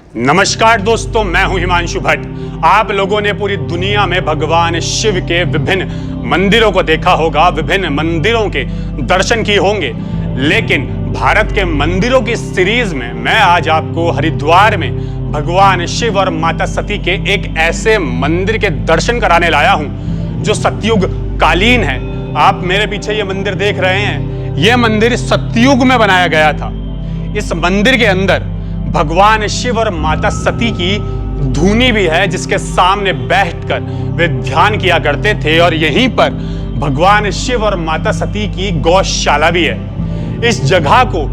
नमस्कार दोस्तों, मैं हूं हिमांशु भट्ट। आप लोगों ने पूरी दुनिया में भगवान शिव के विभिन्न मंदिरों को देखा होगा, विभिन्न मंदिरों के दर्शन किए होंगे, लेकिन भारत के मंदिरों की सीरीज में मैं आज आपको हरिद्वार में भगवान शिव और माता सती के एक ऐसे मंदिर के दर्शन कराने लाया हूं जो सतयुग कालीन है। आप मेरे पीछे ये मंदिर देख रहे हैं, यह मंदिर सतयुग में बनाया गया था। इस मंदिर के अंदर भगवान शिव और माता सती की धूनी भी है, जिसके सामने बैठकर वे ध्यान किया करते थे, और यहीं पर भगवान शिव और माता सती की गौशाला भी है। इस जगह को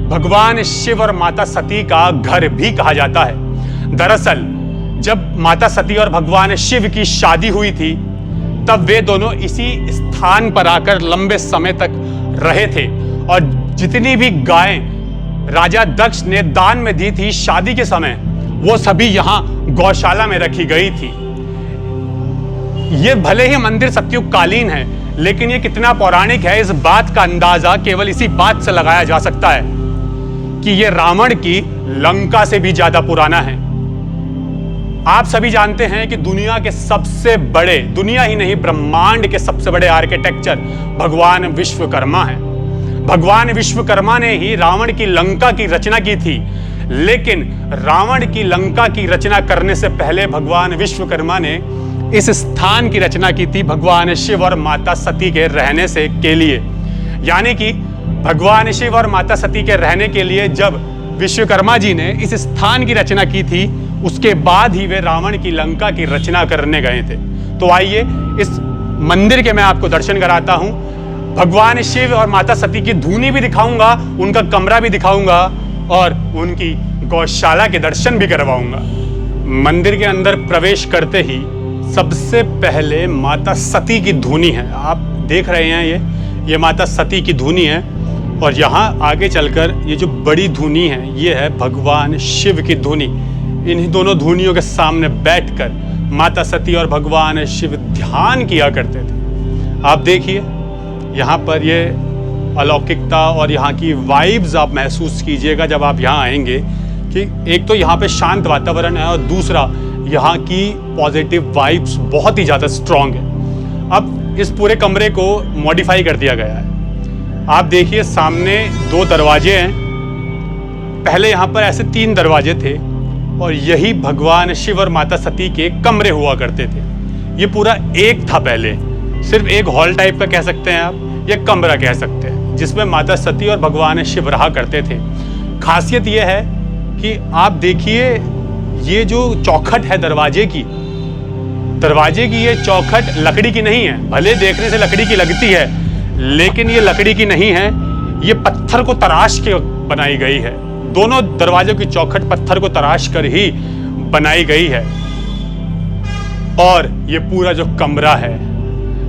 भगवान शिव और माता सती का घर भी कहा जाता है। दरअसल जब माता सती और भगवान शिव की शादी हुई थी, तब वे दोनों इसी स्थान पर आकर लंबे समय तक रहे थे, और जितनी भी गायें राजा दक्ष ने दान में दी थी शादी के समय, वो सभी यहां गौशाला में रखी गई थी। ये भले ही मंदिर सतयुग कालीन है, लेकिन ये कितना पौराणिक है, इस बात का अंदाजा केवल इसी बात से लगाया जा सकता है कि ये रावण की लंका से भी ज्यादा पुराना है। आप सभी जानते हैं कि दुनिया के सबसे बड़े, दुनिया ही नहीं ब्रह्मांड के सबसे बड़े आर्किटेक्चर भगवान विश्वकर्मा हैं। भगवान विश्वकर्मा ने ही रावण की लंका की रचना की थी, लेकिन रावण की लंका की रचना करने से पहले भगवान विश्वकर्मा ने इस स्थान की रचना की थी भगवान शिव और माता सती के रहने से के लिए। यानी कि भगवान शिव और माता सती के रहने के लिए जब विश्वकर्मा जी ने इस स्थान की रचना की थी, उसके बाद ही वे रावण की लंका की रचना करने गए थे। तो आइए इस मंदिर के मैं आपको दर्शन कराता हूं। भगवान शिव और माता सती की धूनी भी दिखाऊंगा, उनका कमरा भी दिखाऊंगा, और उनकी गौशाला के दर्शन भी करवाऊंगा। मंदिर के अंदर प्रवेश करते ही सबसे पहले माता सती की धूनी है। आप देख रहे हैं, ये माता सती की धूनी है, और यहाँ आगे चलकर ये जो बड़ी धूनी है, ये है भगवान शिव की धूनी। इन्हीं दोनों धूनियों के सामने बैठकर माता सती और भगवान शिव ध्यान किया करते थे। आप देखिए, यहाँ पर ये अलौकिकता और यहाँ की वाइब्स आप महसूस कीजिएगा जब आप यहाँ आएंगे, कि एक तो यहाँ पे शांत वातावरण है, और दूसरा यहाँ की पॉजिटिव वाइब्स बहुत ही ज़्यादा स्ट्रॉन्ग है। अब इस पूरे कमरे को मॉडिफाई कर दिया गया है। आप देखिए, सामने 2 दरवाजे हैं। पहले यहाँ पर ऐसे 3 दरवाजे थे, और यही भगवान शिव और माता सती के कमरे हुआ करते थे। ये पूरा एक था पहले, सिर्फ एक हॉल टाइप का कह सकते हैं आप, या कमरा कह सकते हैं, जिसमें माता सती और भगवान शिव रहा करते थे। खासियत यह है कि आप देखिए, ये जो चौखट है दरवाजे की ये चौखट लकड़ी की नहीं है। भले देखने से लकड़ी की लगती है, लेकिन ये लकड़ी की नहीं है, ये पत्थर को तराश के बनाई गई है। दोनों दरवाजों की चौखट पत्थर को तराश कर ही बनाई गई है। और ये पूरा जो कमरा है,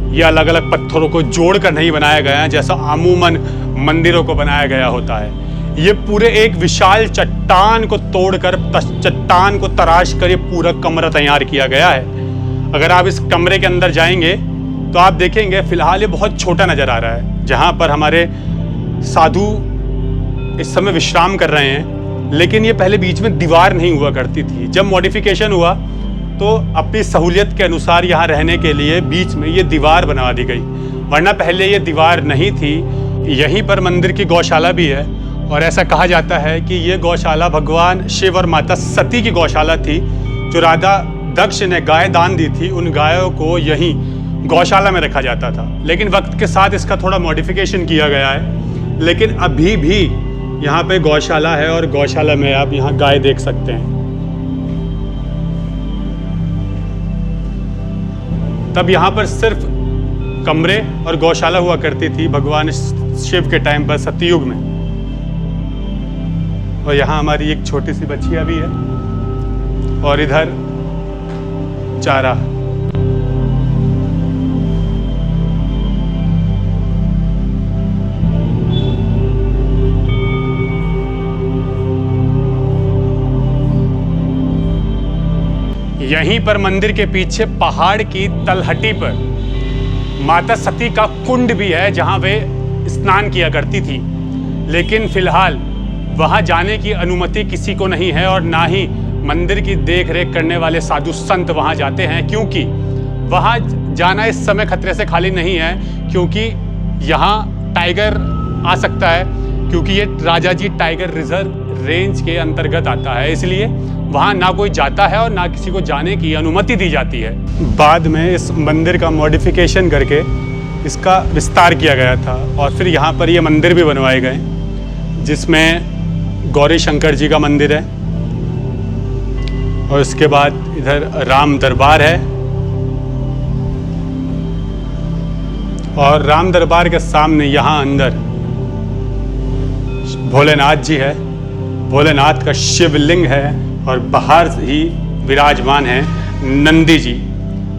ये अलग अलग पत्थरों को जोड़कर नहीं बनाया गया है, जैसा अमूमन मंदिरों को बनाया गया होता है। ये पूरे एक विशाल चट्टान को तोड़कर, चट्टान को तराश कर ये पूरा कमरा तैयार किया गया है। अगर आप इस कमरे के अंदर जाएंगे तो आप देखेंगे, फिलहाल ये बहुत छोटा नजर आ रहा है, जहाँ पर हमारे साधु इस समय विश्राम कर रहे हैं। लेकिन ये पहले बीच में दीवार नहीं हुआ करती थी। जब मॉडिफिकेशन हुआ तो अपनी सहूलियत के अनुसार यहाँ रहने के लिए बीच में ये दीवार बनवा दी गई, वरना पहले ये दीवार नहीं थी। यहीं पर मंदिर की गौशाला भी है, और ऐसा कहा जाता है कि ये गौशाला भगवान शिव और माता सती की गौशाला थी। जो राजा दक्ष ने गाय दान दी थी, उन गायों को यहीं गौशाला में रखा जाता था। लेकिन वक्त के साथ इसका थोड़ा मॉडिफिकेशन किया गया है, लेकिन अभी भी यहाँ पे गौशाला है, और गौशाला में आप यहाँ गाय देख सकते हैं। तब यहाँ पर सिर्फ कमरे और गौशाला हुआ करती थी भगवान शिव के टाइम पर, सतयुग में। और यहाँ हमारी एक छोटी सी बच्चिया भी है, और इधर चारा। यहीं पर मंदिर के पीछे पहाड़ की तलहटी पर माता सती का कुंड भी है, जहां वे स्नान किया करती थी। लेकिन फिलहाल वहां जाने की अनुमति किसी को नहीं है और ना ही मंदिर की देख रेख करने वाले साधु संत वहाँ जाते हैं, क्योंकि वहाँ जाना इस समय खतरे से खाली नहीं है, क्योंकि यहाँ टाइगर आ सकता है, क्योंकि ये राजाजी टाइगर रिजर्व रेंज के अंतर्गत आता है। इसलिए वहाँ ना कोई जाता है और ना किसी को जाने की अनुमति दी जाती है। बाद में इस मंदिर का मॉडिफिकेशन करके इसका विस्तार किया गया था और फिर यहाँ पर ये मंदिर भी बनवाए गए, जिसमें गौरी शंकर जी का मंदिर है और इसके बाद इधर राम दरबार है और राम दरबार के सामने यहाँ अंदर भोलेनाथ जी है। भोलेनाथ का शिवलिंग है और बाहर ही विराजमान है नंदी जी।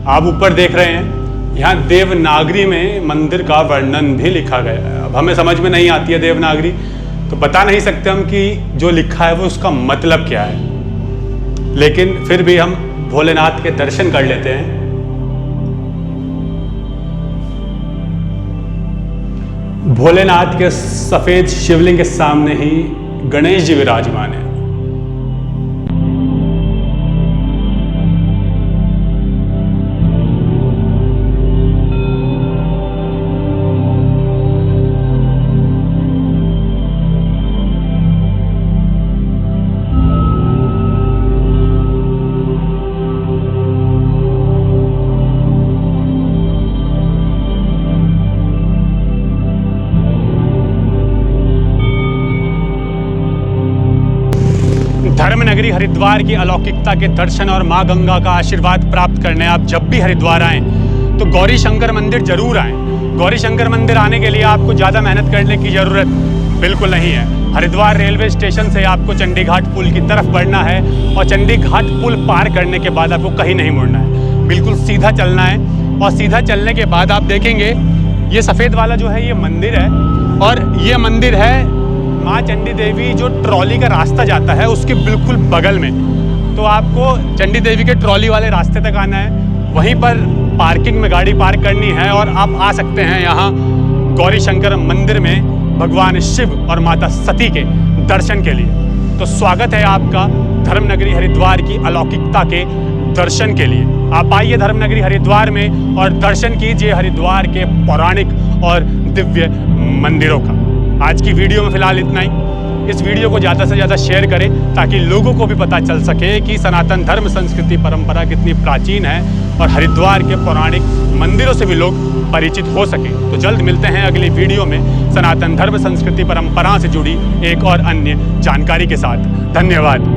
आप ऊपर देख रहे हैं, यहाँ देवनागरी में मंदिर का वर्णन भी लिखा गया है। अब हमें समझ में नहीं आती है देवनागरी, तो बता नहीं सकते हम कि जो लिखा है वो उसका मतलब क्या है, लेकिन फिर भी हम भोलेनाथ के दर्शन कर लेते हैं। भोलेनाथ के सफेद शिवलिंग के सामने ही गणेश जी विराजमान है। धर्मनगरी हरिद्वार की अलौकिकता के दर्शन और मां गंगा का आशीर्वाद प्राप्त करने आप जब भी हरिद्वार आएं तो गौरी शंकर मंदिर जरूर आएं। गौरी शंकर मंदिर आने के लिए आपको ज़्यादा मेहनत करने की ज़रूरत बिल्कुल नहीं है। हरिद्वार रेलवे स्टेशन से आपको चंडीघाट पुल की तरफ बढ़ना है और चंडीघाट पुल पार करने के बाद आपको कहीं नहीं मुड़ना है, बिल्कुल सीधा चलना है। और सीधा चलने के बाद आप देखेंगे ये सफ़ेद वाला जो है ये मंदिर है और ये मंदिर है माँ चंडी देवी जो ट्रॉली का रास्ता जाता है उसके बिल्कुल बगल में। तो आपको चंडी देवी के ट्रॉली वाले रास्ते तक आना है, वहीं पर पार्किंग में गाड़ी पार्क करनी है और आप आ सकते हैं यहाँ गौरी शंकर मंदिर में भगवान शिव और माता सती के दर्शन के लिए। तो स्वागत है आपका धर्मनगरी हरिद्वार की अलौकिकता के दर्शन के लिए। आप आइए धर्मनगरी हरिद्वार में और दर्शन कीजिए हरिद्वार के पौराणिक और दिव्य मंदिरों का। आज की वीडियो में फिलहाल इतना ही। इस वीडियो को ज़्यादा से ज़्यादा शेयर करें ताकि लोगों को भी पता चल सके कि सनातन धर्म संस्कृति परंपरा कितनी प्राचीन है और हरिद्वार के पौराणिक मंदिरों से भी लोग परिचित हो सकें। तो जल्द मिलते हैं अगली वीडियो में सनातन धर्म संस्कृति परंपरा से जुड़ी एक और अन्य जानकारी के साथ। धन्यवाद।